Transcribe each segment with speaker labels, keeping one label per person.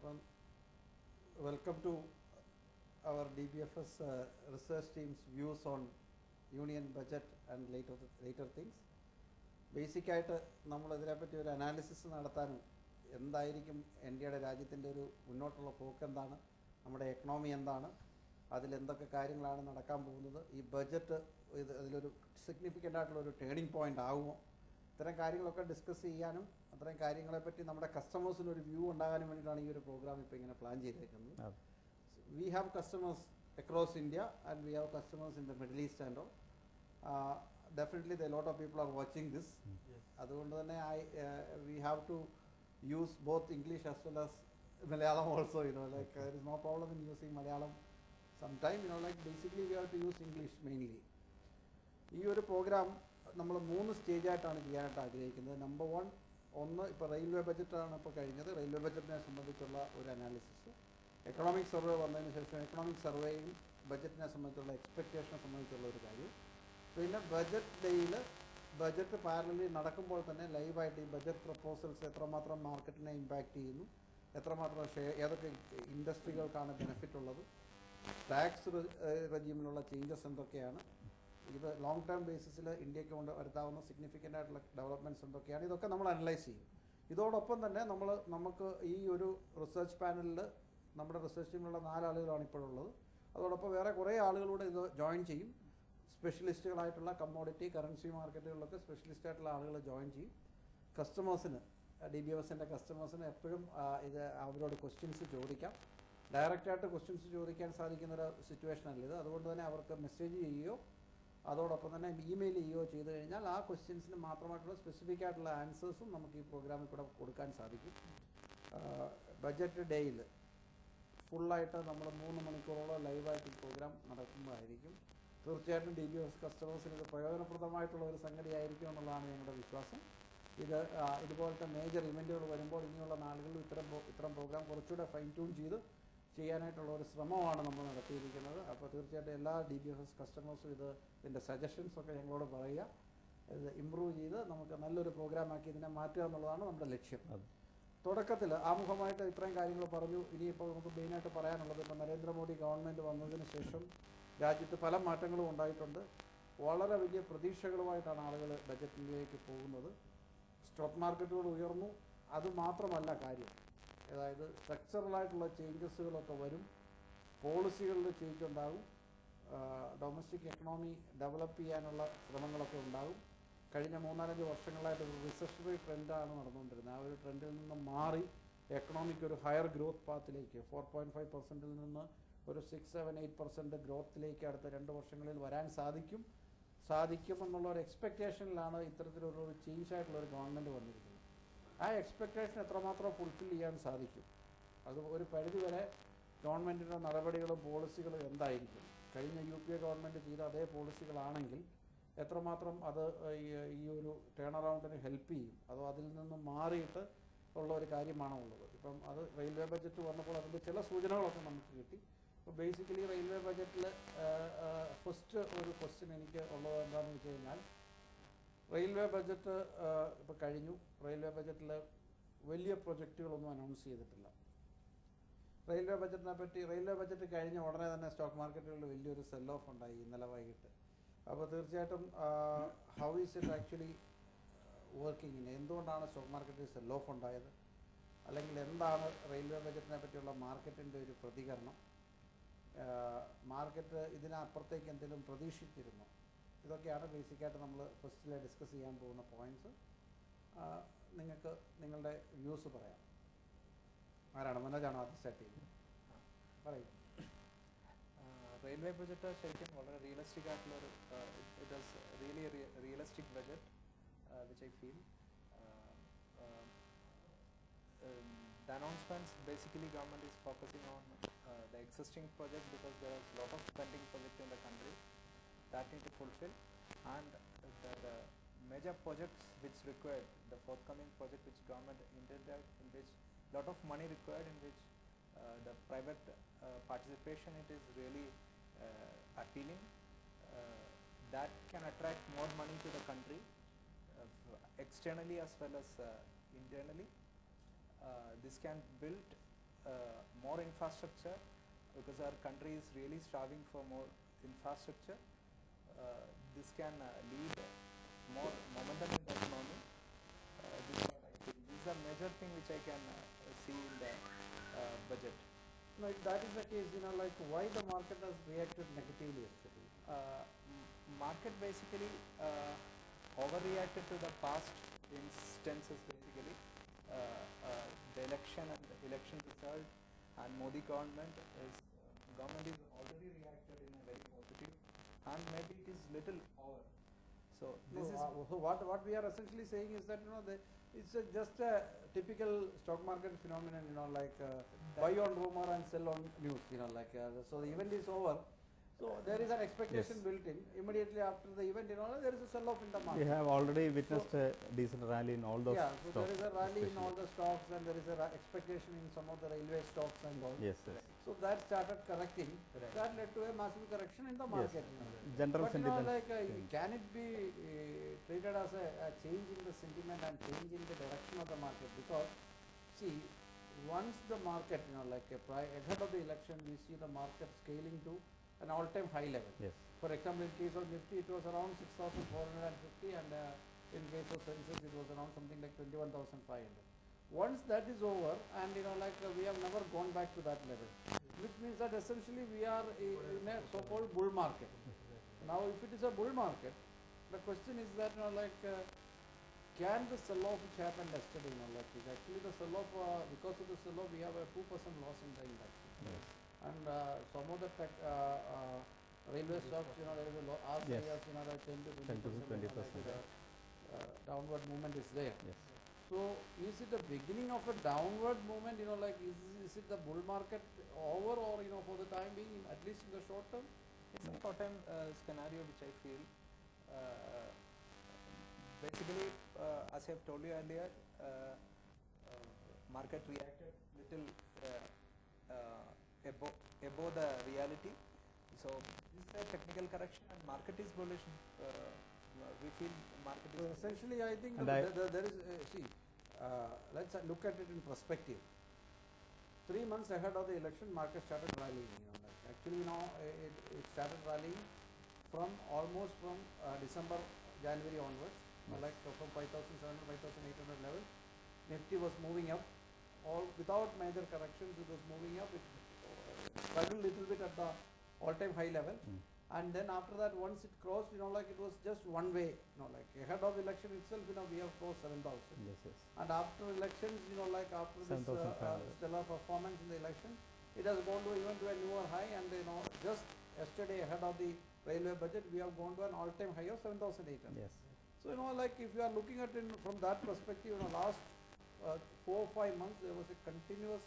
Speaker 1: Well, welcome to our DBFS research team's views on union budget and later things. Basic ആയിട്ട് നമ്മൾ ഇതിനെപ്പറ്റി ഒരു analysis നടത്താനും എന്തായിരിക്കും ഇന്ത്യയുടെ രാജ്യത്തിൻ്റെ ഒരു മുന്നോട്ടുള്ള പോക്ക് എന്താണ്, നമ്മുടെ എക്കണോമി എന്താണ്, അതിലെന്തൊക്കെ കാര്യങ്ങളാണ് നടക്കാൻ പോകുന്നത്, ഈ ബഡ്ജറ്റ് അതിലൊരു സിഗ്നിഫിക്കൻ്റ് ആയിട്ടുള്ളൊരു ടേണിംഗ് പോയിൻ്റ് ആകുമോ, ഇത്തരം കാര്യങ്ങളൊക്കെ ഡിസ്കസ് ചെയ്യാനും അത്തരം കാര്യങ്ങളെപ്പറ്റി നമ്മുടെ കസ്റ്റമേഴ്സിന് ഒരു വ്യൂ ഉണ്ടാകാനും വേണ്ടിയിട്ടാണ് ഈ ഒരു പ്രോഗ്രാം ഇപ്പോൾ ഇങ്ങനെ പ്ലാൻ ചെയ്തേക്കുന്നത്. We have customers across India and we have customers in the middle east and all. Definitely a lot of people are watching this. അതുകൊണ്ട് തന്നെ we have to use both English as well as Malayalam also, like there is no problem in using Malayalam sometime, like basically we have to use English mainly. ഈ ഒരു programme നമ്മൾ 3 സ്റ്റേജായിട്ടാണ് ചെയ്യാനായിട്ട് ആഗ്രഹിക്കുന്നത്. Number 1, ഇപ്പോൾ railway ബഡ്ജറ്റാണ് ഇപ്പോൾ കഴിഞ്ഞത്. Railway ബഡ്ജറ്റിനെ സംബന്ധിച്ചുള്ള ഒരു അനാലിസിസ്, എക്കണോമിക് സർവേ വന്നതിന് ശേഷം എക്കണോമിക് സർവേയും ബഡ്ജറ്റിനെ സംബന്ധിച്ചുള്ള എക്സ്പെക്റ്റേഷനെ സംബന്ധിച്ചുള്ള ഒരു കാര്യം. പിന്നെ ബഡ്ജറ്റ് ഡേയിൽ ബഡ്ജറ്റ് പാരലലി നടക്കുമ്പോൾ തന്നെ ലൈവായിട്ട് ഈ ബഡ്ജറ്റ് പ്രപ്പോസൽസ് എത്രമാത്രം മാർക്കറ്റിനെ ഇമ്പാക്റ്റ് ചെയ്യുന്നു, എത്രമാത്രം ഏതൊക്കെ ഇൻഡസ്ട്രികൾക്കാണ് ബെനിഫിറ്റ് ഉള്ളത്, ടാക്സ് റെജീമിലുള്ള ചേഞ്ചസ് എന്തൊക്കെയാണ്, ഇത് ലോങ് ടേം ബേസിസിൽ ഇന്ത്യക്ക് കൊണ്ട് വരുത്താവുന്ന സിഗ്നിഫിക്കൻ്റ് ആയിട്ടുള്ള ഡെവലപ്മെൻറ്റ്സ് എന്തൊക്കെയാണ്, ഇതൊക്കെ നമ്മൾ അനലൈസ് ചെയ്യും. ഇതോടൊപ്പം തന്നെ നമുക്ക് ഈ ഒരു റിസർച്ച് പാനലിൽ നമ്മുടെ റിസർച്ച് ടീമിലുള്ള 4 ആളുകളാണ് ഇപ്പോഴുള്ളത്. അതോടൊപ്പം വേറെ കുറേ ആളുകളൂടെ ഇത് ജോയിൻ ചെയ്യും. സ്പെഷ്യലിസ്റ്റുകളായിട്ടുള്ള കമ്മോഡിറ്റി കറൻസി മാർക്കറ്റുകളിലൊക്കെ സ്പെഷ്യലിസ്റ്റ് ആയിട്ടുള്ള ആളുകൾ ജോയിൻ ചെയ്യും. കസ്റ്റമേഴ്സിന്, DBFSൻ്റെ കസ്റ്റമേഴ്സിന് എപ്പോഴും ഇത് അവരോട് ക്വസ്റ്റ്യൻസ് ചോദിക്കാം. ഡയറക്റ്റായിട്ട് ക്വസ്റ്റ്യൻസ് ചോദിക്കാൻ സാധിക്കുന്നൊരു സിറ്റുവേഷൻ അല്ല ഇത്. അതുകൊണ്ട് തന്നെ അവർക്ക് മെസ്സേജ് ചെയ്യുകയോ അതോടൊപ്പം തന്നെ ഇമെയിൽ ചെയ്യുകയോ ചെയ്തു കഴിഞ്ഞാൽ ആ ക്വസ്റ്റ്യൻസിന് മാത്രമായിട്ടുള്ള സ്പെസിഫിക് ആയിട്ടുള്ള ആൻസേഴ്സും നമുക്ക് ഈ പ്രോഗ്രാമിൽ കൂടെ കൊടുക്കാൻ സാധിക്കും. ബഡ്ജറ്റ് ഡേയിൽ ഫുള്ളായിട്ട് നമ്മൾ 3 മണിക്കൂറോളം ലൈവായിട്ട് ഈ പ്രോഗ്രാം നടക്കുന്നതായിരിക്കും. തീർച്ചയായിട്ടും DBFS കസ്റ്റമേഴ്സിന് ഇത് പ്രയോജനപ്രദമായിട്ടുള്ള ഒരു സംഗതിയായിരിക്കും എന്നുള്ളതാണ് ഞങ്ങളുടെ വിശ്വാസം. ഇതുപോലത്തെ മേജർ ഇവൻറ്റുകൾ വരുമ്പോൾ ഇനിയുള്ള നാളുകളിൽ ഇത്തരം പ്രോഗ്രാം കുറച്ചുകൂടെ ഫൈൻ ട്യൂൺ ചെയ്ത് ചെയ്യാനായിട്ടുള്ള ഒരു ശ്രമമാണ് നമ്മൾ നടത്തിയിരിക്കുന്നത്. അപ്പോൾ തീർച്ചയായിട്ടും എല്ലാ DBFS കസ്റ്റമേഴ്സും ഇതിൻ്റെ സജഷൻസൊക്കെ ഞങ്ങളോട് പറയുക. ഇത് ഇമ്പ്രൂവ് ചെയ്ത് നമുക്ക് നല്ലൊരു പ്രോഗ്രാമാക്കി ഇതിനെ മാറ്റുക എന്നുള്ളതാണ് നമ്മുടെ ലക്ഷ്യം. തുടക്കത്തിൽ ആമുഖമായിട്ട് ഇത്രയും കാര്യങ്ങൾ പറഞ്ഞു. ഇനിയിപ്പോൾ നമുക്ക് മെയിനായിട്ട് പറയാനുള്ളത്, ഇപ്പോൾ നരേന്ദ്രമോദി ഗവൺമെൻറ് വന്നതിന് ശേഷം രാജ്യത്ത് പല മാറ്റങ്ങളും ഉണ്ടായിട്ടുണ്ട്. വളരെ വലിയ പ്രതീക്ഷകളുമായിട്ടാണ് ആളുകൾ ബഡ്ജറ്റിലേക്ക് പോകുന്നത്. സ്റ്റോക്ക് മാർക്കറ്റുകൾ ഉയർന്നു. അതുമാത്രമല്ല കാര്യം, അതായത് സ്ട്രക്ചറലായിട്ടുള്ള ചേഞ്ചസുകളൊക്കെ വരും, പോളിസികളിൽ ചേഞ്ച് ഉണ്ടാകും, ഡൊമസ്റ്റിക് എക്കണോമി ഡെവലപ്പ് ചെയ്യാനുള്ള ശ്രമങ്ങളൊക്കെ ഉണ്ടാകും. കഴിഞ്ഞ 3-4 വർഷങ്ങളായിട്ട് ഒരു റിസഷണറി ട്രെൻഡാണ് നടന്നുകൊണ്ടിരുന്നത്. ആ ഒരു ട്രെൻഡിൽ നിന്ന് മാറി എക്കണോമിക്ക് ഒരു ഹയർ ഗ്രോത്ത് പാത്തിലേക്ക് 4.5% നിന്ന് ഒരു 6-7-8% ഗ്രോത്തിലേക്ക് അടുത്ത 2 വർഷങ്ങളിൽ വരാൻ സാധിക്കുമെന്നുള്ള ഒരു എക്സ്പെക്റ്റേഷനിലാണ് ഇത്തരത്തിലൊരു ചേഞ്ച് ആയിട്ടുള്ളൊരു ഗവൺമെൻറ് വന്നിരിക്കുന്നത്. ആ എക്സ്പെക്റ്റേഷൻ എത്രമാത്രം ഫുൾഫിൽ ചെയ്യാൻ സാധിക്കും, അത് ഒരു പരിധിവരെ ഗവൺമെൻറ്റിൻ്റെ നടപടികളും പോളിസികളും എന്തായിരിക്കും, കഴിഞ്ഞ UPA ഗവൺമെൻറ് ചെയ്ത അതേ പോളിസികളാണെങ്കിൽ എത്രമാത്രം അത് ഈ ഒരു ടേൺ അറൗണ്ടിന് ഹെൽപ്പ് ചെയ്യും, അതോ അതിൽ നിന്നും മാറിയിട്ട് ഉള്ള ഒരു കാര്യമാണോ ഉള്ളത്. ഇപ്പം അത് റെയിൽവേ ബഡ്ജറ്റ് വന്നപ്പോൾ അതിൻ്റെ ചില സൂചനകളൊക്കെ നമുക്ക് കിട്ടി. ഇപ്പോൾ ബേസിക്കലി റെയിൽവേ ബഡ്ജറ്റിൽ ഫസ്റ്റ് ഒരു ക്വസ്റ്റ്യൻ എനിക്ക് ഉള്ളത് എന്താണെന്ന് വെച്ച് കഴിഞ്ഞാൽ, റെയിൽവേ ബഡ്ജറ്റ് ഇപ്പോൾ കഴിഞ്ഞു. റെയിൽവേ ബഡ്ജറ്റിൽ വലിയ പ്രൊജക്റ്റുകളൊന്നും അനൗൺസ് ചെയ്തിട്ടില്ല. റെയിൽവേ ബഡ്ജറ്റ് കഴിഞ്ഞ ഉടനെ തന്നെ സ്റ്റോക്ക് മാർക്കറ്റുകളിൽ വലിയൊരു സെൽ ഓഫ് ഉണ്ടായി ഇന്നലെ വൈകിട്ട്. അപ്പോൾ തീർച്ചയായിട്ടും how is it actually working, എന്തുകൊണ്ടാണ് സ്റ്റോക്ക് മാർക്കറ്റിൽ സെൽ ഓഫ് ഉണ്ടായത്, അല്ലെങ്കിൽ എന്താണ് റെയിൽവേ ബഡ്ജറ്റിനെ പറ്റിയുള്ള മാർക്കറ്റിൻ്റെ ഒരു പ്രതികരണം, മാർക്കറ്റ് ഇതിനപ്പുറത്തേക്ക് എന്തെങ്കിലും പ്രതീക്ഷിച്ചിരുന്നു, ഇതൊക്കെയാണ് ബേസിക്കായിട്ട് നമ്മൾ ഫസ്റ്റിൽ ഡിസ്കസ് ചെയ്യാൻ പോകുന്ന പോയിൻറ്റ്സ്. നിങ്ങൾക്ക് നിങ്ങളുടെ വ്യൂസ് പറയാം. ആരാണ്, മനോജാണോ ആദ്യം സ്റ്റാർട്ട് ചെയ്യുന്നത്? പറയും.
Speaker 2: റെയിൽവേ ബഡ്ജറ്റ് ശരിക്കും വളരെ റിയലിസ്റ്റിക് ആയിട്ടുള്ളൊരു, it is really realistic budget which I feel. The announcements, basically government is focusing on the existing project because there is a lot of pending project in the country that need to fulfill, and the major projects which required, the forthcoming project which government intended, in which lot of money required, in which the private participation, it is really appealing, that can attract more money to the country externally as well as internally. This can build more infrastructure, because our country is really striving for more infrastructure. This can lead more momentum in the economy. This is what I feel. This is a major thing which I can see in the budget.
Speaker 1: No, if that is the case, like why the market has reacted negatively yesterday?
Speaker 2: Market basically overreacted to the past instances basically. The election and the election result and Modi government is already reacted in a very positive, and maybe it is little over. So this is
Speaker 1: So what we are essentially saying is that it's just a typical stock market phenomenon, like buy on rumor and sell on news, so the event is over. So there is an expectation
Speaker 3: Yes.
Speaker 1: built in. Immediately after the event, there is a sell-off in the
Speaker 3: We
Speaker 1: market.
Speaker 3: have already witnessed a decent rally in all those
Speaker 1: Yeah, so
Speaker 3: stocks.
Speaker 1: there is a rally in all
Speaker 3: especially.
Speaker 1: the stocks, and there is a expectation in some of the railway stocks and all.
Speaker 3: Yes, yes.
Speaker 1: So that started correcting.
Speaker 2: Right.
Speaker 1: That led to a massive correction in the
Speaker 3: Yes.
Speaker 1: market.
Speaker 3: General
Speaker 1: But
Speaker 3: sentiment.
Speaker 1: like
Speaker 3: change.
Speaker 1: can it be treated as a change in the sentiment and change in the direction of the market? Because see, once the market, like ahead of the election, we see the market scaling to an all-time high level.
Speaker 3: Yes.
Speaker 1: For example, in case of Nifty, it was around 6,450, and in case of Sensex, it was around something like 21,500. Once that is over, and like we have never gone back to that level, which means that essentially we are in a so-called bull market. Now, if it is a bull market, the question is that like can the sell-off which happened yesterday, like is actually the sell-off because of the sell-off we have a 2% loss in the index.
Speaker 3: Yes.
Speaker 1: And some of the railway stocks, there is a
Speaker 3: Yes.
Speaker 1: that 10 to
Speaker 3: 10 to
Speaker 1: 20%,
Speaker 3: 20%.
Speaker 1: downward movement is there.
Speaker 3: Yes.
Speaker 1: So is it the beginning of a downward movement? Like is it the bull market over, or for the time being, at least in the short term?
Speaker 2: it's a short-term scenario which I feel. Basically, as I have told you earlier, market reacted little above the reality. So this is a technical correction, and market is bullish. We feel market is
Speaker 1: So
Speaker 2: bullish.
Speaker 1: essentially, I think
Speaker 3: And
Speaker 1: there is see. Let's look at it in perspective. 3 months ahead of the election, market started rallying. Like actually, it started rallying from almost from December, January onwards. Like from 5,700, 5,800 level, Nifty was moving up, all without major corrections. It was moving up. It struggled little bit at the all-time high level. And then after that, once it crossed, like it was just one way, like ahead of election itself, we have crossed 7,000.
Speaker 3: Yes, yes.
Speaker 1: And after elections, like after this
Speaker 3: 7,500.
Speaker 1: stellar performance in the election, it has gone to even to a newer high, and just yesterday ahead of the railway budget, we have gone to an all-time high of 7,800.
Speaker 3: Yes.
Speaker 1: So like if you are looking at it from that perspective, last 4 or 5 months there was a continuous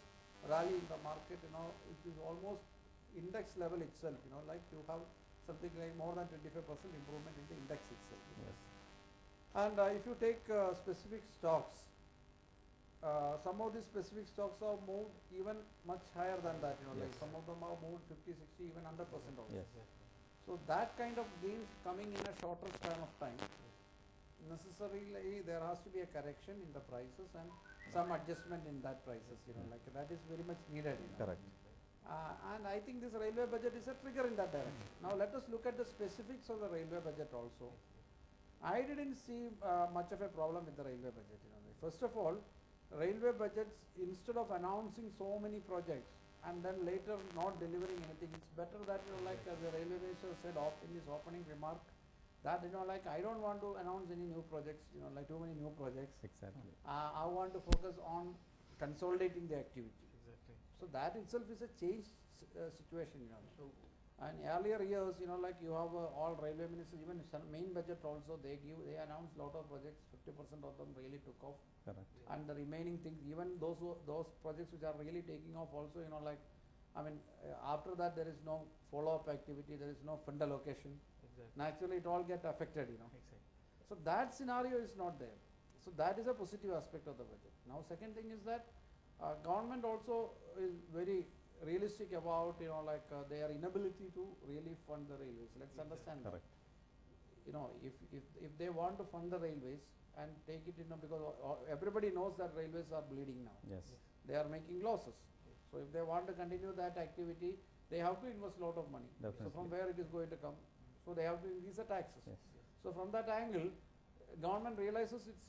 Speaker 1: rally in the market. It is almost index level itself. Like you have something like more than 25% improvement in the index itself.
Speaker 3: Yes.
Speaker 1: And if you take specific stocks, some of these specific stocks have moved even much higher than that. Like
Speaker 3: Yes.
Speaker 1: some of them have moved 50, 60, even 100% also.
Speaker 3: Yes.
Speaker 1: So that kind of gains coming in a shorter span of time, necessarily there has to be a correction in the prices and some adjustment in that prices. Like that is very much needed.
Speaker 3: Correct.
Speaker 1: And I think this railway budget is a trigger in that direction. Now let us look at the specifics of the railway budget also. I didn't see much of a problem with the railway budget. First of all, railway budgets, instead of announcing so many projects and then later not delivering anything, it's better that like the railway minister said in his opening remark, that like I don't want to announce any new projects, like too many new projects.
Speaker 3: Exactly.
Speaker 1: I want to focus on consolidating the activity.
Speaker 2: Exactly.
Speaker 1: So that itself is a change situation. And earlier years, like you have all railway ministers, even main budget also, they announce lot of projects. 50% of them really took off,
Speaker 3: Correct.
Speaker 1: and the remaining things, even those projects which are really taking off also, like after that there is no follow-up activity, there is no fund allocation.
Speaker 2: Exactly.
Speaker 1: Naturally, it all get affected.
Speaker 2: Exactly.
Speaker 1: So that scenario is not there. So that is a positive aspect of the budget. Now, second thing is that government also is very realistic about like their inability to really fund the railways. Let's understand that.
Speaker 3: Correct.
Speaker 1: If they want to fund the railways and take it, because everybody knows that railways are bleeding now.
Speaker 3: Yes.
Speaker 1: They are making losses.
Speaker 4: So if they want to continue that activity, they have to invest a lot of money. So
Speaker 3: Definitely.
Speaker 4: from where it is going to come? So they have to increase the taxes.
Speaker 3: Yes.
Speaker 4: So from that angle, government realizes its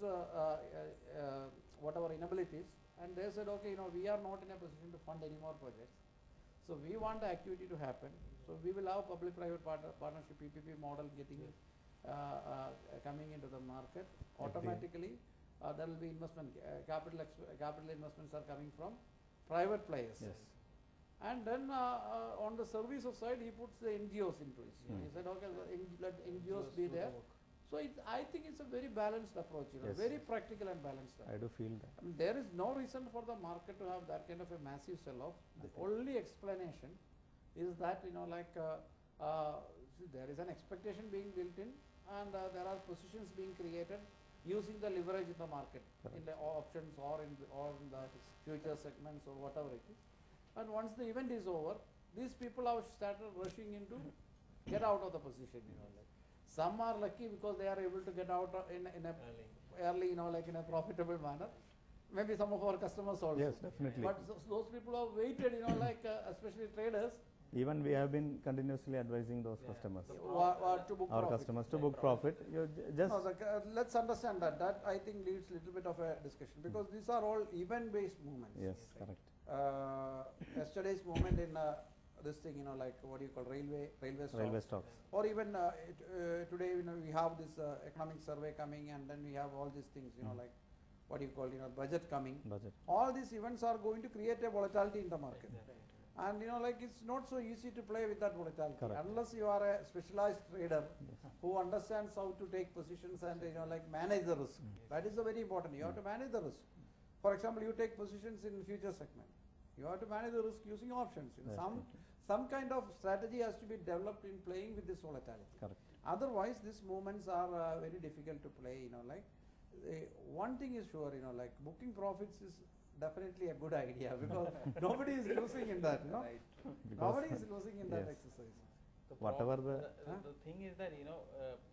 Speaker 4: whatever inabilities, and they said, okay, we are not in a position to fund any more projects. So we want the activity to happen. So we will have public-private partnership PPP model getting coming into the market. Automatically, there will be investment. Capital investments are coming from private players.
Speaker 3: Yes.
Speaker 4: And then on the services side, he puts the NGOs into it. He said, okay, let NGOs be there. So I think it's a very balanced approach,
Speaker 3: Yes.
Speaker 4: very practical and balanced approach.
Speaker 3: I do feel that.
Speaker 4: I mean, there is no reason for the market to have that kind of a massive sell-off. The only explanation is that, see, there is an expectation being built in, and there are positions being created using the leverage in the market, in the options or in the future segments or whatever it is. And once the event is over, these people have started rushing in to get out of the position. Some are lucky because they are able to get out in a early, in a profitable manner. Maybe some of our customers also.
Speaker 3: Yes, definitely.
Speaker 4: But those people have waited, especially traders.
Speaker 3: Even we have been continuously advising those customers,
Speaker 4: To book
Speaker 3: our
Speaker 4: profit.
Speaker 3: customers, to book profit. You just
Speaker 4: No, let's understand that. That I think needs little bit of a discussion because these are all event-based movements.
Speaker 3: yes, correct.
Speaker 4: Yesterday's movement in this thing, what do you call railway stocks.
Speaker 3: Railway stocks.
Speaker 4: Or even today, we have this economic survey coming, and then we have all these things, like what do you call, budget coming.
Speaker 3: Budget.
Speaker 4: All these events are going to create a volatility in the market. And it's not so easy to play with that volatility.
Speaker 3: Correct.
Speaker 4: Unless you are a specialized trader who understands how to take positions and manage the risk. That is very important. You have to manage the risk. For example, you take positions in future segment. You have to manage the risk using options. Some kind of strategy has to be developed in playing with this volatility.
Speaker 3: Correct.
Speaker 4: Otherwise, these movements are very difficult to play. One thing is sure, booking profits is definitely a good idea because nobody is losing in that.
Speaker 2: Right.
Speaker 4: Nobody is losing in that
Speaker 3: Yes.
Speaker 4: exercise.
Speaker 3: Whatever
Speaker 5: the thing is that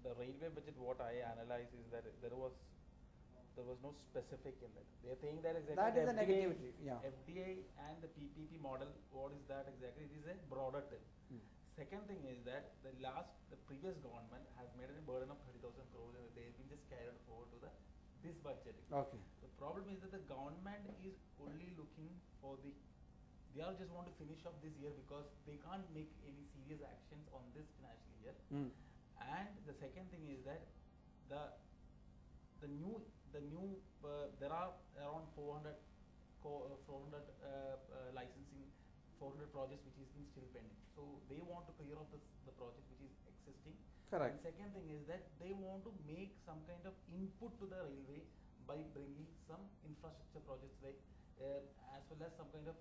Speaker 5: the railway budget, what I analyze is that there was no specific in that. They are saying that exactly
Speaker 4: That is
Speaker 5: the
Speaker 4: the negativity. Yeah.
Speaker 5: FDI and the PPP model. What is that exactly? It is a broader term. Second thing is that the previous government has made a burden of 30,000 crores and they have been just carried forward to this budget.
Speaker 4: Okay.
Speaker 5: The problem is that the government is only looking for they all just want to finish off this year because they can't make any serious actions on this financial year. And the second thing is that there are around 400 licensing, 400 projects which is still pending. So they want to clear off the project which is existing.
Speaker 4: Correct.
Speaker 5: And second thing is that they want to make some kind of input to the railway by bringing some infrastructure projects like as well as some kind of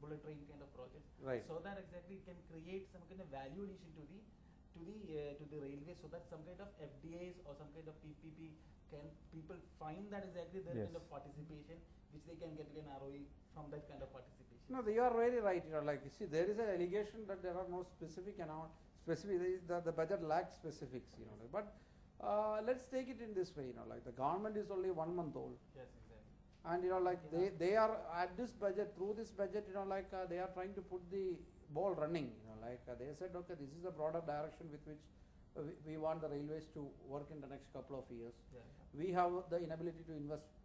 Speaker 5: bullet train kind of projects.
Speaker 4: Right.
Speaker 5: So that exactly can create some kind of value addition to the railway, so that some kind of FDIs or some kind of PPP people find that exactly their
Speaker 3: Yes.
Speaker 5: kind of participation which they can get an ROE from that kind of participation.
Speaker 4: No, you are very right. You see, there is an allegation that there are no specific amount. The budget lacks specifics. But let's take it in this way. The government is only 1 month old.
Speaker 5: Yes, exactly.
Speaker 4: And they are at this budget, through this budget, they are trying to put the ball running. They said, okay, this is the broader direction with which we want the railways to work in the next couple of years.
Speaker 5: Yeah.
Speaker 4: We have the inability to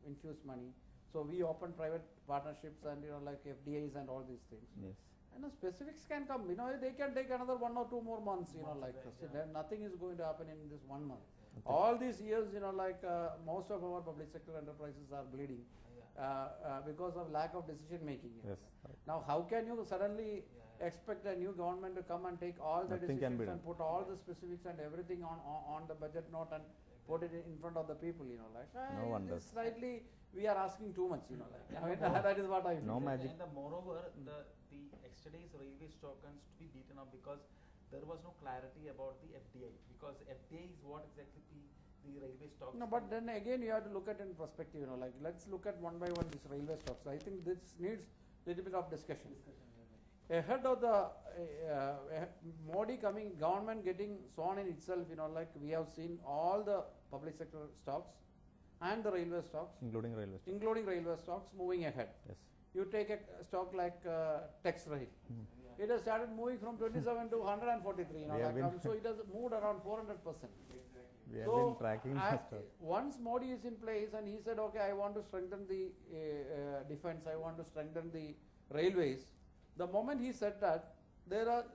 Speaker 4: infuse money, so we open private partnerships and FDIs and all these things.
Speaker 3: yes.
Speaker 4: And the specifics can come. They can take another 1 or 2 more months. Nothing is going to happen in this 1 month. All these years, most of our public sector enterprises are bleeding because of lack of decision making.
Speaker 3: Yes. Right.
Speaker 4: Now, how can you suddenly expect a new government to come and take all the
Speaker 3: Nothing can be
Speaker 4: decisions and
Speaker 3: done.
Speaker 4: put all the specifics and everything on the budget note and put it in front of the people?
Speaker 3: No one
Speaker 4: it's
Speaker 3: does.
Speaker 4: slightly we are asking too much. That is what I feel.
Speaker 3: No magic.
Speaker 5: And moreover, the yesterday's railway stock comes to be beaten up because there was no clarity about the FDI, because FDI is what exactly the railway stocks.
Speaker 4: No, but then again you have to look at it in perspective. Let's look at one by one these railway stocks. I think this needs little bit of discussion. Ahead of the Modi government getting sworn in itself, we have seen all the public sector stocks and the railway stocks,
Speaker 3: Including railway stocks.
Speaker 4: including railway stocks, moving ahead.
Speaker 3: Yes.
Speaker 4: You take a stock like Texrail. It has started moving from 27 to 143. You know,
Speaker 3: We have
Speaker 4: like,
Speaker 3: been-
Speaker 4: so it has moved around 400%.
Speaker 3: We have
Speaker 4: So,
Speaker 3: been tracking the stock.
Speaker 4: once Modi is in place and he said, okay, I want to strengthen the defense, I want to strengthen the railways. The moment he said that, there are,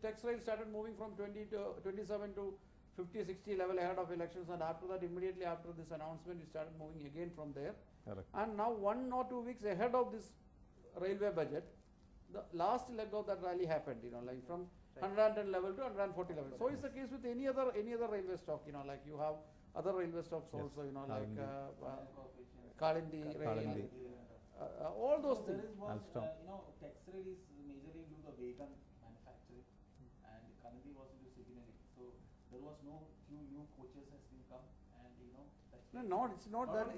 Speaker 4: Texrail started moving from 27 to 50, 60 level ahead of elections, and after that, immediately after this announcement, it started moving again from there.
Speaker 3: Correct.
Speaker 4: And now 1 or 2 weeks ahead of this railway budget, the last leg of that rally happened, like from 110 level to 140 level. So it's the case with any other railway stock, like you have other railway stocks
Speaker 3: Yes.
Speaker 4: also, like
Speaker 5: Kalindi
Speaker 4: Kalindi,
Speaker 3: Kalindi.
Speaker 4: all those
Speaker 5: There
Speaker 4: things.
Speaker 5: is one,
Speaker 3: Alstom.
Speaker 5: Texrail is majorly into the wagon manufacturing, and Kalindi was into signaling. So there was no few new coaches has been come, and
Speaker 4: No, it's not that,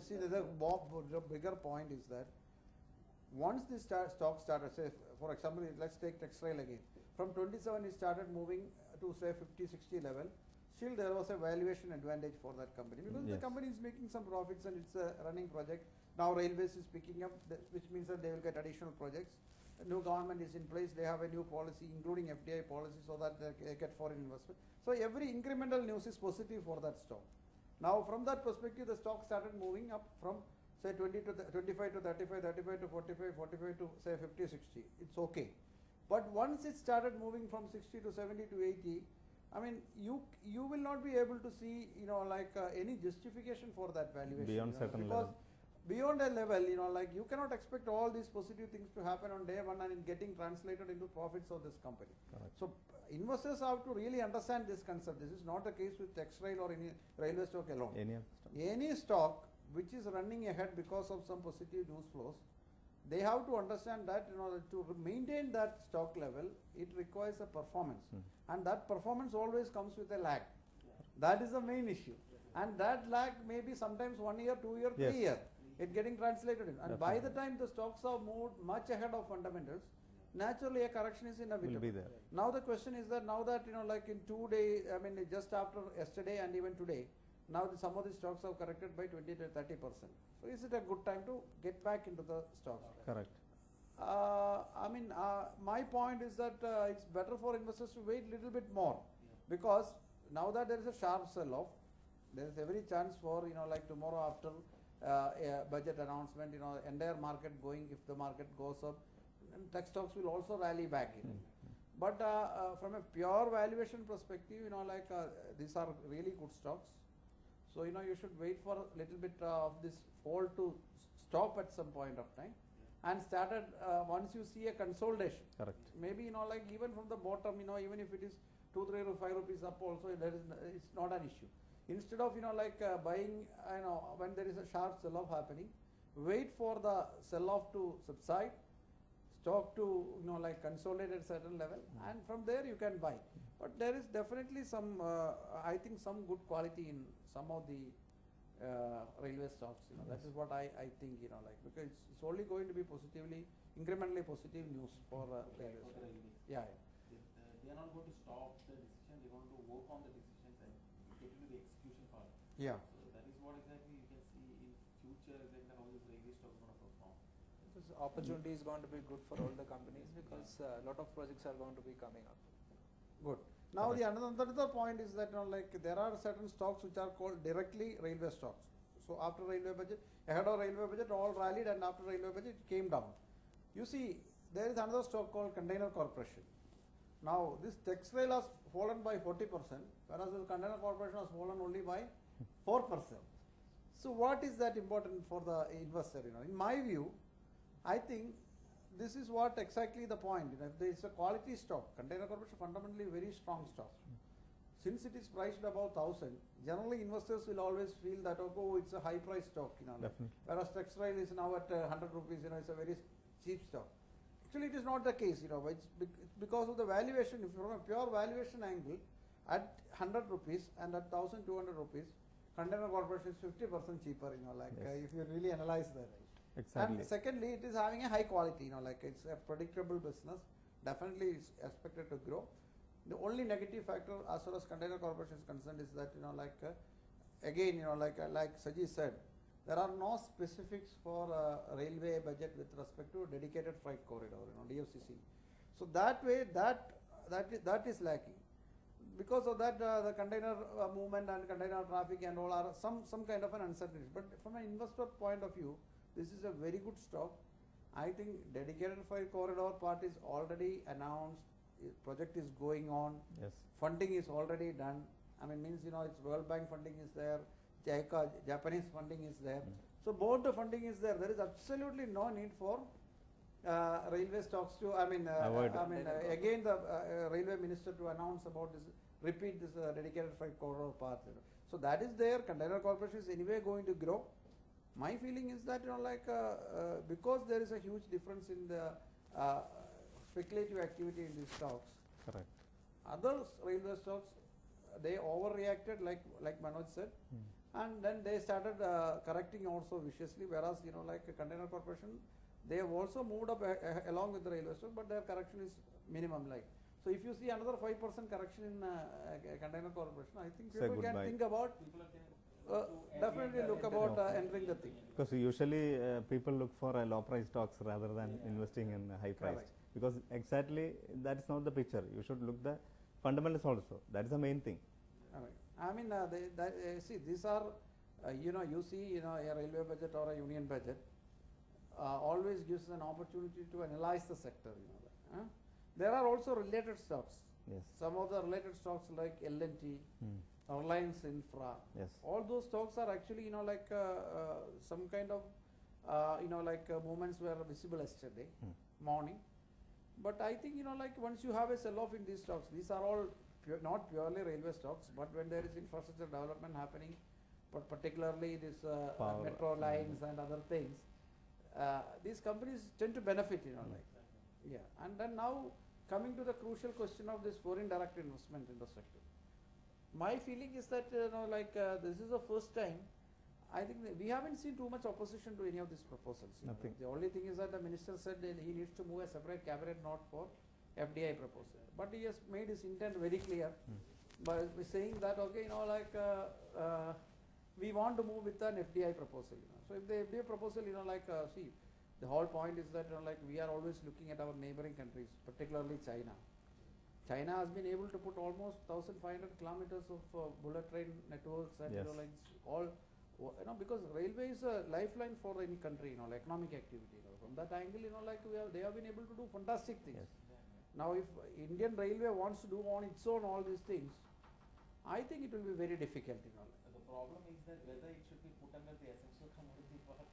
Speaker 4: see, the bigger point is that once this stock started, say, for example, let's take Texrail again. From 27, it started moving to say 50, 60 level. Still, there was a valuation advantage for that company because the
Speaker 3: Yes.
Speaker 4: company is making some profits and it's a running project. Now, railways is picking up, which means that they will get additional projects. A new government is in place. They have a new policy, including FDI policy, so that they get foreign investment. So every incremental news is positive for that stock. Now, from that perspective, the stock started moving up from say 20 to 25 to 35, 35 to 45, 45 to say 50, 60. It's okay. But once it started moving from 60 to 70 to 80, I mean, you will not be able to see, any justification for that valuation.
Speaker 3: Beyond certain
Speaker 4: because
Speaker 3: level.
Speaker 4: beyond a level, you cannot expect all these positive things to happen on day one and in getting translated into profits of this company.
Speaker 3: Correct.
Speaker 4: So investors have to really understand this concept. This is not the case with Texrail or any railway stock alone.
Speaker 3: Any of the stock.
Speaker 4: Any stock which is running ahead because of some positive news flows, they have to understand that to maintain that stock level, it requires a performance, and that performance always comes with a lag. That is the main issue, and that lag may be sometimes 1 year, 2 year, 3
Speaker 3: Yes.
Speaker 4: year. It getting translated in, and by the
Speaker 3: Definitely.
Speaker 4: time the stocks have moved much ahead of fundamentals, naturally a correction is inevitable.
Speaker 3: Will be there.
Speaker 4: Now the question is that now that like in 2 days, I mean just after yesterday and even today, now some of the stocks have corrected by 20 to 30%. So is it a good time to get back into the stocks?
Speaker 3: Correct.
Speaker 4: My point is that it's better for investors to wait little bit more, because now that there is a sharp sell-off, there is every chance for like tomorrow after a budget announcement, entire market going, if the market goes up, and tech stocks will also rally back. But from a pure valuation perspective, these are really good stocks. So you should wait for a little bit of this fall to stop at some point of time, and started once you see a consolidation.
Speaker 3: Correct.
Speaker 4: Maybe even from the bottom, even if it is 2, 3, or 5 rupees up, also it's not an issue. Instead of buying, when there is a sharp sell-off happening, wait for the sell-off to subside, stock to consolidate at certain level, and from there you can buy. But there is definitely some, I think some good quality in some of the railway stocks. That is what I think. Because it's only going to be incrementally positive news for railways. Yeah.
Speaker 5: They are not going to stop the decision. They are going to work on the decisions and get into the execution part.
Speaker 4: Yeah.
Speaker 5: So that is what exactly you can see in future exactly how this railway stock is going to perform.
Speaker 2: This opportunity is going to be good for all the companies because a lot of projects are going to be coming up.
Speaker 4: Good. Now the another point is that there are certain stocks which are called directly railway stocks. So after railway budget, ahead of railway budget, all rallied, and after railway budget, it came down. You see, there is another stock called Container Corporation. Now this Texrail has fallen by 40%, whereas the Container Corporation has fallen only by 4%. So what is that important for the investor? In my view, I think this is what exactly the point. If there is a quality stock, Container Corporation fundamentally very strong stock. Since it is priced above 1,000, generally investors will always feel that it's a high price stock.
Speaker 3: Definitely.
Speaker 4: Whereas Texrail is now at 100 rupees. It's a very cheap stock. Actually, it is not the case. It's because of the valuation. If from a pure valuation angle, at 100 rupees and at 1,200 rupees, Container Corporation is 50% cheaper. If you really analyze that.
Speaker 3: Exactly.
Speaker 4: And secondly, it is having a high quality, it's a predictable business. Definitely it's expected to grow. The only negative factor as far as Container Corporation is concerned is that, again, like Saji said,
Speaker 1: there are no specifics for railway budget with respect to dedicated freight corridor, DFCC. So that way, that is lacking. Because of that, the container movement and container traffic and all are some kind of an uncertainty. But from an investor point of view, this is a very good stock. I think dedicated freight corridor part is already announced. Project is going on.
Speaker 3: Yes.
Speaker 1: Funding is already done. I mean, means it's World Bank funding is there, JICA, Japanese funding is there. So both the funding is there. There is absolutely no need for railway stocks to,
Speaker 3: Avoid.
Speaker 1: Again the railway minister to announce about this, repeat this dedicated freight corridor part. So that is there. Container corporation is anyway going to grow. My feeling is that because there is a huge difference in the speculative activity in these stocks.
Speaker 3: Correct.
Speaker 1: Other railway stocks, they overreacted, like Manoj said, and then they started correcting also viciously. Whereas Container Corporation, they have also moved up along with the railway stock, but their correction is minimum. So if you see another 5% correction in Container Corporation, I think people can think about. Definitely look about entering the thing.
Speaker 3: Because usually people look for low price stocks rather than investing in high price.
Speaker 1: Correct.
Speaker 3: Because exactly that is not the picture. You should look the fundamentals also. That is the main thing.
Speaker 1: See, these are, you see, a railway budget or a union budget always gives an opportunity to analyze the sector. There are also related stocks.
Speaker 3: Yes.
Speaker 1: Some of the related stocks like L&T, Reliance Infra.
Speaker 3: Yes.
Speaker 1: All those stocks are actually, some kind of, movements were visible yesterday morning. But I think, once you have a sell-off in these stocks, these are all not purely railway stocks, but when there is infrastructure development happening, but particularly this metro lines and other things, these companies tend to benefit, Yeah. And then now coming to the crucial question of this foreign direct investment in the sector. My feeling is that, this is the first time, I think that we haven't seen too much opposition to any of these proposals.
Speaker 3: Nothing.
Speaker 1: The only thing is that the minister said that he needs to move a separate cabinet note for FDI proposal. But he has made his intent very clear by saying that, okay, we want to move with an FDI proposal. So if the FDI proposal, see, the whole point is that, we are always looking at our neighboring countries, particularly China. China has been able to put almost 1,500 kilometers of bullet train networks and
Speaker 3: Yes.
Speaker 1: all, because railway is a lifeline for any country, economic activity. From that angle, they have been able to do fantastic things.
Speaker 3: Yes.
Speaker 1: Now, if Indian Railway wants to do on its own all these things, I think it will be very difficult.
Speaker 5: The problem is that whether it should be put under the essential commodity part.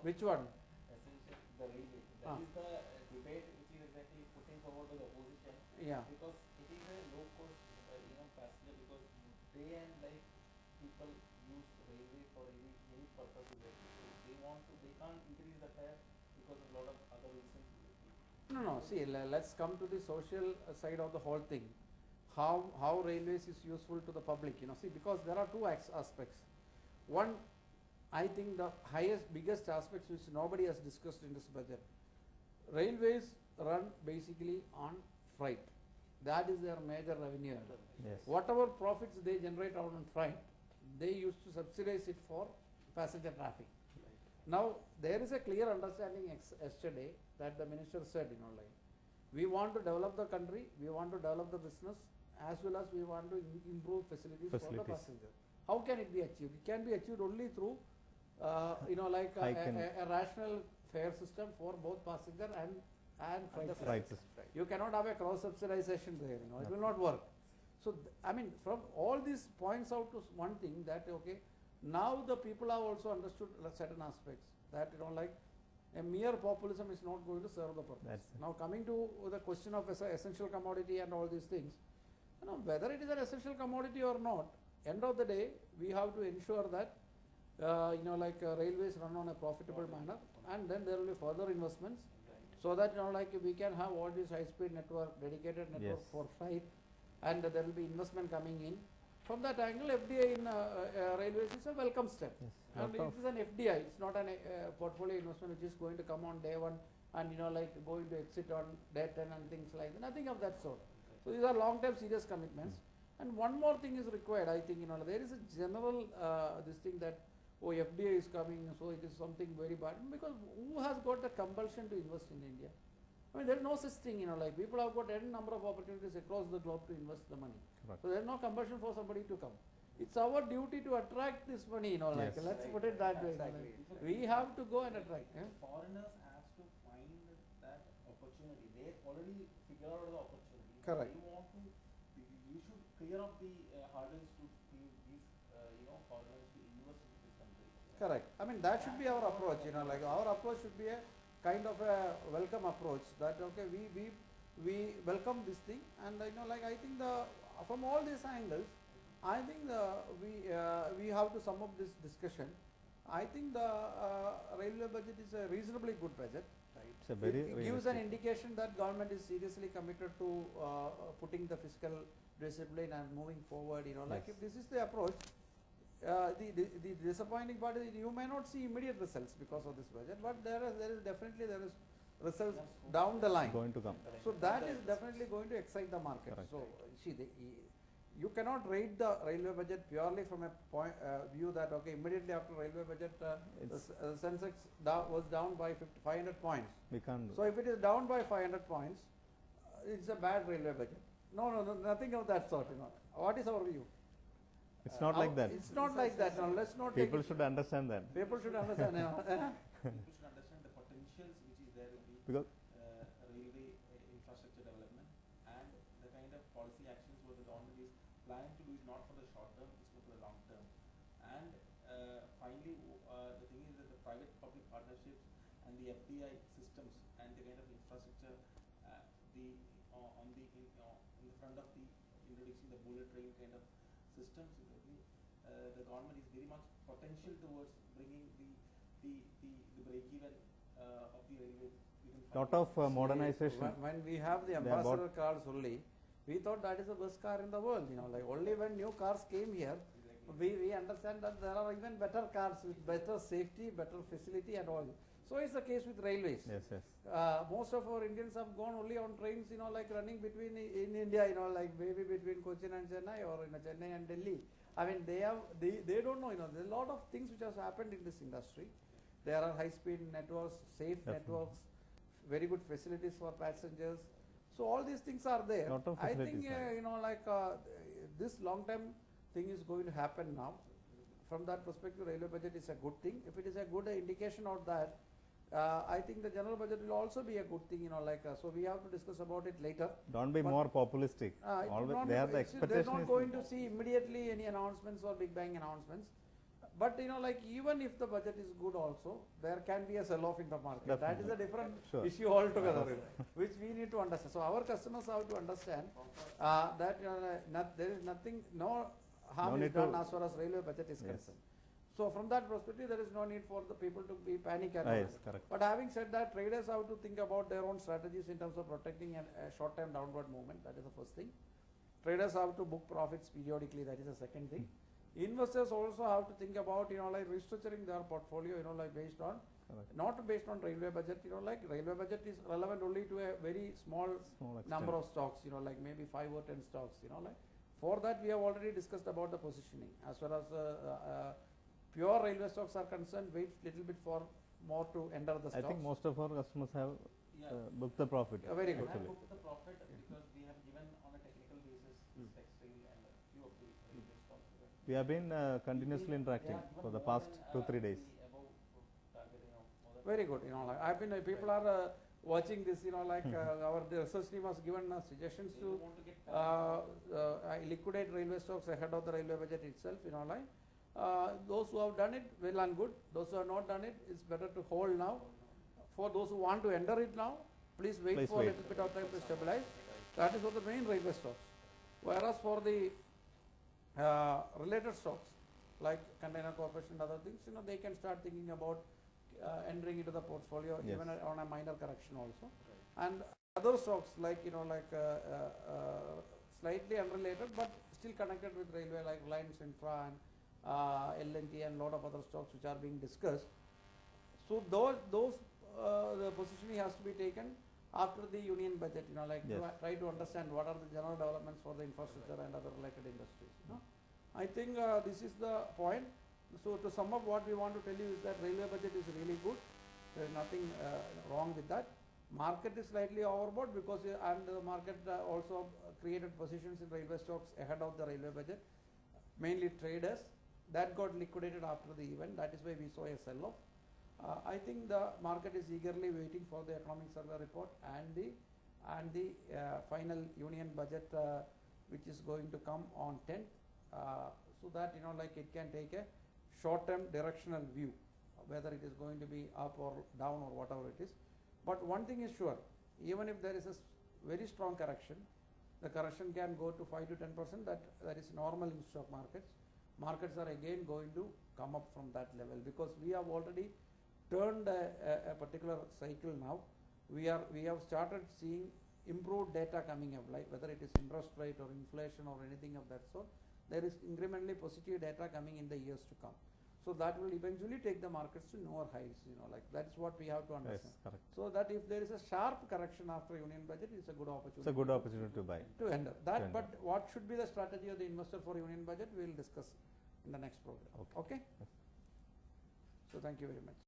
Speaker 1: Which one?
Speaker 5: Essential, the railway. That is the debate which is exactly putting forward to the opposition.
Speaker 1: Yeah.
Speaker 5: Because it is a low cost, passenger, because day and night people use railway for any purposes. They can't increase the fare because of a lot of other reasons.
Speaker 1: No. See, let's come to the social side of the whole thing. How railways is useful to the public. See, because there are two aspects. One, I think the biggest aspects which nobody has discussed in this budget. Railways run basically on freight. That is their major revenue.
Speaker 3: Yes.
Speaker 1: Whatever profits they generate out on freight, they used to subsidize it for passenger traffic. Now, there is a clear understanding yesterday that the minister said, we want to develop the country, we want to develop the business, as well as we want to improve facilities for the passenger. How can it be achieved? It can be achieved only through, a rational fare system for both passenger and freight system. You cannot have a cross subsidization there, it will not work. So, from all these points out to one thing that, okay, now the people have also understood certain aspects that, a mere populism is not going to serve the purpose. Now, coming to the question of essential commodity and all these things, whether it is an essential commodity or not, end of the day, we have to ensure that, railways run on a profitable manner, and then there will be further investments, so that, we can have all this high-speed network, dedicated network for freight, and there will be investment coming in. From that angle, FDI in railways is a welcome step.
Speaker 3: Yes.
Speaker 1: And it is an FDI, it's not a portfolio investment which is going to come on day one and going to exit on day 10 and things like that, nothing of that sort. So these are long-term serious commitments. And one more thing is required, I think, there is a general this thing that
Speaker 4: oh, FDI is coming, so it is something very bad. Because who has got the compulsion to invest in India? I mean, there is no such thing, people have got any number of opportunities across the globe to invest the money.
Speaker 3: Correct.
Speaker 4: So there is no compulsion for somebody to come. It's our duty to attract this money,
Speaker 3: Yes.
Speaker 4: let's put it that way.
Speaker 2: Exactly.
Speaker 4: We have to go and attract.
Speaker 5: Foreigners has to find that opportunity. They already figure out the opportunity.
Speaker 4: Correct.
Speaker 5: They want to. You should clear up the hurdles to these foreigners to invest in this country.
Speaker 4: Correct. I mean, that should be our approach, our approach should be a kind of a welcome approach that, okay, we welcome this thing, and I think from all these angles, I think we have to sum up this discussion. I think the railway budget is a reasonably good budget.
Speaker 3: It's a very
Speaker 4: It gives an
Speaker 3: realistic.
Speaker 4: indication that government is seriously committed to putting the fiscal discipline and moving forward. Like
Speaker 3: Yes.
Speaker 4: if this is the approach, the disappointing part is you may not see immediate results because of this budget, but there is definitely results down the line.
Speaker 3: Going to come.
Speaker 4: So that is definitely going to excite the market.
Speaker 3: Correct.
Speaker 4: So see, you cannot rate the railway budget purely from a view that, okay, immediately after railway budget, the
Speaker 3: It's-
Speaker 4: Sensex was down by 500 points.
Speaker 3: We can't.
Speaker 4: So if it is down by 500 points, it's a bad railway budget. No, nothing of that sort. What is our view?
Speaker 3: It's not like that.
Speaker 4: It's not like that. No, let's not take
Speaker 3: People
Speaker 4: it.
Speaker 3: should understand that.
Speaker 4: People should understand.
Speaker 5: People should understand the potentials which is there in the
Speaker 3: Because
Speaker 5: railway infrastructure development, and the kind of policy actions what the government is planning to do is not for the short term, it's for the long term. And finally, the thing is that the private-public partnerships and the FDI systems and the kind of infrastructure, in the front of the introducing the bullet train kind of systems, the government is very much potential towards bringing the break-even of the railway. within 5
Speaker 3: lot of
Speaker 5: years.
Speaker 3: modernization.
Speaker 4: When we have the
Speaker 3: They are
Speaker 4: ambassador cars only, we thought that is the best car in the world. Only when new cars came here, we understand that there are even better cars with better safety, better facility and all. So it's the case with railways.
Speaker 3: Yes, yes.
Speaker 4: Most of our Indians have gone only on trains, running between in India, maybe between Cochin and Chennai or Chennai and Delhi. I mean, they don't know, there's a lot of things which has happened in this industry. There are high-speed networks, safe
Speaker 3: Definitely.
Speaker 4: networks, very good facilities for passengers. So all these things are there.
Speaker 3: Lot of
Speaker 4: I think,
Speaker 3: facilities are
Speaker 4: this long-term thing is going to happen now. From that perspective, railway budget is a good thing. If it is a good indication of that, I think the general budget will also be a good thing, so we have to discuss about it later.
Speaker 3: Don't be
Speaker 4: But-
Speaker 3: more populistic.
Speaker 4: It would
Speaker 3: Always
Speaker 4: not
Speaker 3: they are
Speaker 4: be-
Speaker 3: the
Speaker 4: it's-
Speaker 3: expectation.
Speaker 4: They're not going to see immediately any announcements or big bang announcements. But even if the budget is good also, there can be a sell-off in the market. That is a
Speaker 3: Definitely.
Speaker 4: different
Speaker 3: Sure.
Speaker 4: issue altogether, which we need to understand. So our customers have to understand that there is nothing, no harm
Speaker 3: No
Speaker 4: is
Speaker 3: need
Speaker 4: done
Speaker 3: to-
Speaker 4: as far as railway budget is
Speaker 3: Yes.
Speaker 4: concerned. So from that perspective, there is no need for the people to be panic at all.
Speaker 3: Yes, correct.
Speaker 4: But having said that, traders have to think about their own strategies in terms of protecting a short-term downward movement. That is the first thing. Traders have to book profits periodically. That is the second thing. Investors also have to think about, restructuring their portfolio, based on,
Speaker 3: Correct.
Speaker 4: not based on railway budget, railway budget is relevant only to a very small
Speaker 3: Small extent.
Speaker 4: number of stocks, maybe 5 or 10 stocks, For that, we have already discussed about the positioning. As far as pure railway stocks are concerned, wait little bit for more to enter the
Speaker 3: I
Speaker 4: stocks.
Speaker 3: think most of our customers have
Speaker 5: Yeah.
Speaker 3: booked the profit.
Speaker 4: Very good.
Speaker 5: We have
Speaker 3: Actually.
Speaker 5: booked the profit because we have given on a technical basis textile and a few of the railway stocks.
Speaker 3: We have been continuously interacting for the past 2-3 days.
Speaker 4: Very good. I've been people are watching this. Our research team has given suggestions to liquidate railway stocks ahead of the railway budget itself. Those who have done it, well and good. Those who have not done it, it's better to hold now. For those who want to enter it now, please wait
Speaker 3: Please
Speaker 4: for
Speaker 3: wait.
Speaker 4: a little bit of time to stabilize. That is for the main railway stocks. Whereas for the related stocks like Container Corporation and other things, they can start thinking about entering into the portfolio
Speaker 3: Yes.
Speaker 4: even on a minor correction also. And other stocks like slightly unrelated but still connected with railway like Reliance Infra and L&T and lot of other stocks which are being discussed. So those the positioning has to be taken after the union budget,
Speaker 3: Yes.
Speaker 4: try to understand what are the general developments for the infrastructure and other related industries. I think this is the point. So to sum up, what we want to tell you is that railway budget is really good. There is nothing wrong with that. Market is slightly overbought because and the market also created positions in railway stocks ahead of the railway budget, mainly traders. That got liquidated after the event. That is why we saw a sell-off. I think the market is eagerly waiting for the economic survey report and the final union budget, which is going to come on 10th, so that like it can take a short-term directional view, whether it is going to be up or down or whatever it is. But one thing is sure, even if there is a very strong correction, the correction can go to 5 to 10%. That is normal in stock markets. Markets are again going to come up from that level because we have already turned a particular cycle now. We have started seeing improved data coming up, like whether it is interest rate or inflation or anything of that sort. There is incrementally positive data coming in the years to come. So that will eventually take the markets to newer highs, like that's what we have to understand.
Speaker 3: Yes, correct.
Speaker 4: So that if there is a sharp correction after union budget, it's a good opportunity.
Speaker 3: It's a good opportunity to buy.
Speaker 4: To enter that.
Speaker 3: enter.
Speaker 4: But what should be the strategy of the investor for union budget, we will discuss in the next program.
Speaker 3: Okay.
Speaker 4: Okay? So thank you very much.